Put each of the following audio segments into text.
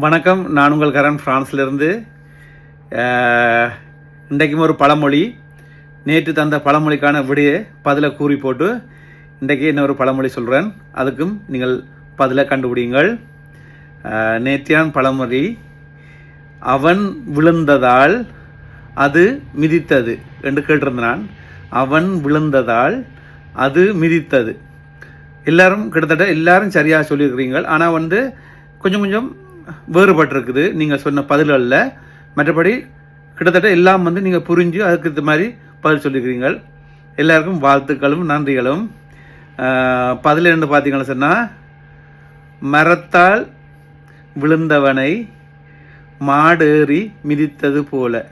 வணக்கம், நான் உங்கள் கரண் ஃப்ரான்ஸ்லேருந்து. இன்றைக்கும் ஒரு பழமொழி, நேற்று தந்த பழமொழிக்கான விடையை பதிலை கூறி போட்டு இன்றைக்கி இன்னொரு பழமொழி சொல்கிறேன். அதுக்கும் நீங்கள் பதிலை கண்டுபிடிங்கள். நேற்றையான் பழமொழி, அவன் விழுந்ததால் அது மிதித்தது என்று கேட்டிருந்தான். அவன் விழுந்ததால் அது மிதித்தது. எல்லாரும் கிட்டத்தட்ட எல்லாரும் சரியாக சொல்லியிருக்கிறீங்க. ஆனால் கொஞ்சம் கொஞ்சம் வேறுபட்டிருக்குது நீங்கள் சொன்ன பதில்களில். மற்றபடி கிட்டத்தட்ட எல்லாம் நீங்கள் புரிஞ்சு அதுக்கு இந்த மாதிரி பதில் சொல்லியிருக்கிறீங்க. எல்லாருக்கும் வாழ்த்துக்களும் நன்றிகளும். பதில் என்ன பார்த்தீங்கன்னு சொன்னால், மரத்தால் விழுந்தவனை மாடேறி மிதித்தது போல.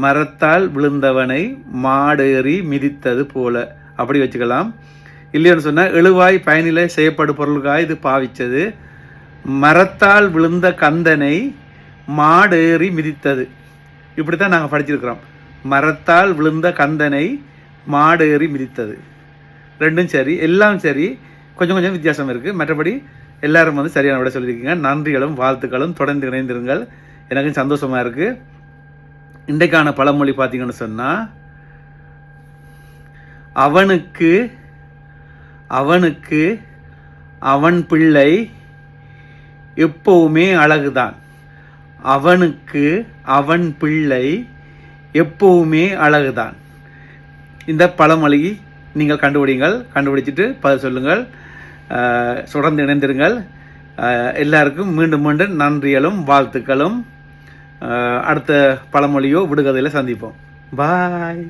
மரத்தால் விழுந்தவனை மாடேறி மிதித்தது போல அப்படி வச்சுக்கலாம். இல்லைன்னு சொன்னால், எழுவாய் பயனிலை செய்யப்படும் பொருளுக்காக இது பாவித்தது. மரத்தால் விழுந்த கந்தனை மாடேறி மிதித்தது. இப்படி தான் நாங்கள் படிச்சிருக்கிறோம். மரத்தால் விழுந்த கந்தனை மாடேறி மிதித்தது. ரெண்டும் சரி, எல்லாம் சரி. கொஞ்சம் கொஞ்சம் வித்தியாசம் இருக்குது. மற்றபடி எல்லாரும் சரியான விட சொல்லியிருக்கீங்க. நன்றிகளும் வாழ்த்துக்களும். தொடர்ந்து இணைந்திருங்கள். எனக்கு சந்தோஷமாக இருக்குது. இன்றைக்கான பழமொழி பார்த்தீங்கன்னு சொன்னால், அவனுக்கு அவன் பிள்ளை எப்பவுமே அழகுதான். அவனுக்கு அவன் பிள்ளை எப்பவுமே அழகுதான். இந்த பழமொழி நீங்கள் கண்டுபிடிச்சிட்டு பதில் சொல்லுங்கள். தொடர்ந்து இணைந்திருங்கள். எல்லாருக்கும் மீண்டும் மீண்டும் நன்றிகளும் வாழ்த்துக்களும். அடுத்த பழமொழியோ விடுகதையில் சந்திப்போம். பாய்.